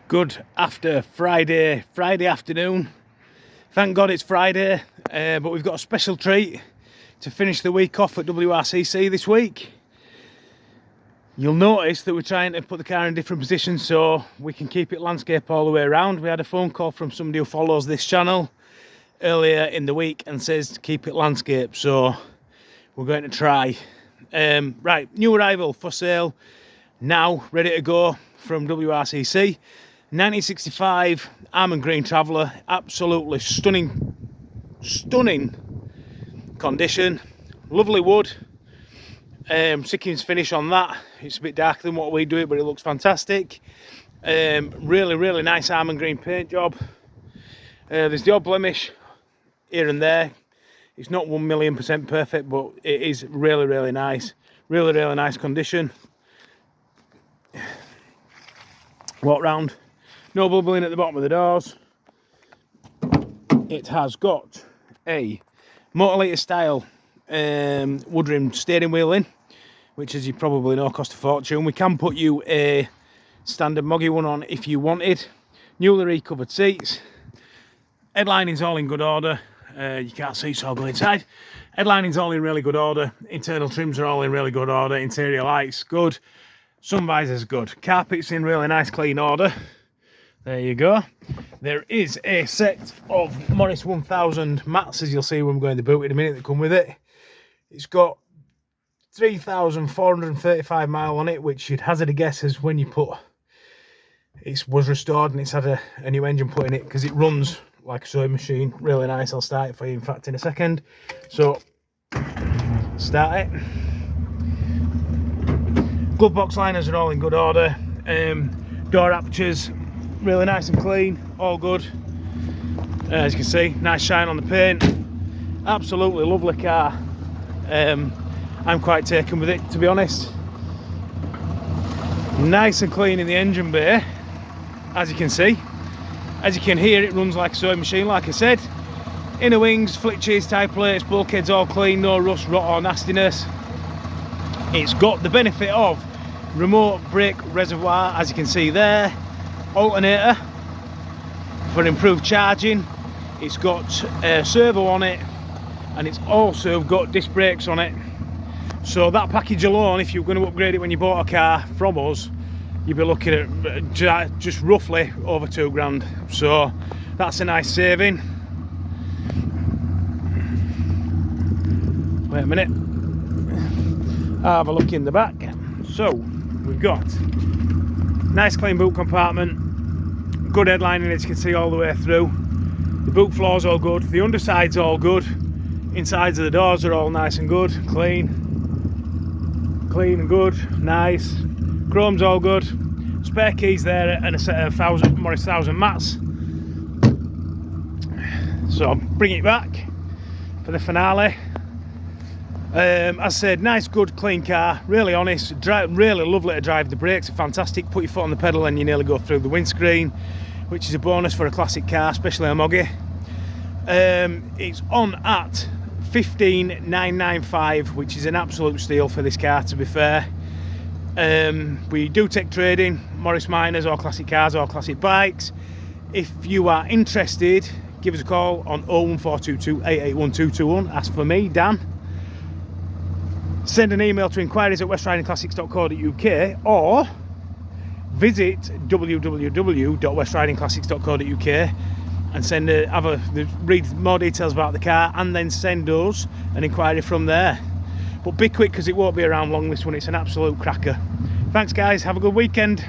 Good after Friday afternoon. Thank God it's Friday, but we've got a special treat to finish the week off at WRCC this week. You'll notice that we're trying to put the car in different positions so we can keep it landscape all the way around. We had a phone call from somebody who follows this channel earlier in the week and says to keep it landscape, so we're going to try. Right, new arrival for sale now, ready to go from WRCC. 1965 Almond green Traveller, absolutely stunning condition, lovely wood. Sickins finish on that. It's a bit darker than what we do it, but it looks fantastic. Really nice almond green paint job. There's the odd blemish here and there. It's not 1,000,000% perfect, but it is really nice. Really nice condition. Walk round. No bubbling at the bottom of the doors. It has got a motor style wood rim steering wheel in, which, as you probably know, cost a fortune. We can put you a standard moggy one on if you wanted. Newly recovered seats. Headlining's all in good order. You can't see, so I'll go inside. Headlining's all in really good order. Internal trims are all in really good order. Interior lights good. Sun visors good. Carpets in really nice clean order. There you go. There is a set of Morris 1000 mats, as you'll see when we go in the boot in a minute, that come with it. It's got 3,435 mile on it, which you'd hazard a guess as when you put it was restored and it's had a new engine put in it, because it runs like a sewing machine. Really nice. I'll start it for you, in fact, in a second. So start it. Glove box liners are all in good order. Door apertures really nice and clean, all good. As you can see, nice shine on the paint. Absolutely lovely car. I'm quite taken with it, to be honest. Nice and clean in the engine bay, as you can see. As you can hear, it runs like a sewing machine, like I said. Inner wings, flitches, tie plates, bulkheads all clean, no rust, rot or nastiness. It's got the benefit of remote brake reservoir, as you can see there. Alternator for improved charging. It's got a servo on it, and it's also got disc brakes on it. So that package alone, if you're going to upgrade it when you bought a car from us, you'd be looking at just roughly over £2,000. So that's a nice saving. Wait a minute. I'll have a look in the back. So we've got nice clean boot compartment, good headlining, as you can see, all the way through. The boot floor's all good, the underside's all good, insides of the doors are all nice and good, clean and good, nice. Chrome's all good. Spare keys there and a set of Morris 1000 mats. So I'll bring it back for the finale. As I said, nice, good, clean car, really honest, really lovely to drive. The brakes are fantastic. Put your foot on the pedal and you nearly go through the windscreen, which is a bonus for a classic car, especially a moggy. It's on at 15,995, which is an absolute steal for this car, to be fair. We do take trading, Morris Minors or classic cars or classic bikes. If you are interested, give us a call on 01422 881 221. Ask for me, Dan. Send an email to inquiries@westridingclassics.co.uk or visit www.westridingclassics.co.uk and read more details about the car, and then send us an inquiry from there. But be quick, because it won't be around long, this one. It's an absolute cracker. Thanks guys, have a good weekend.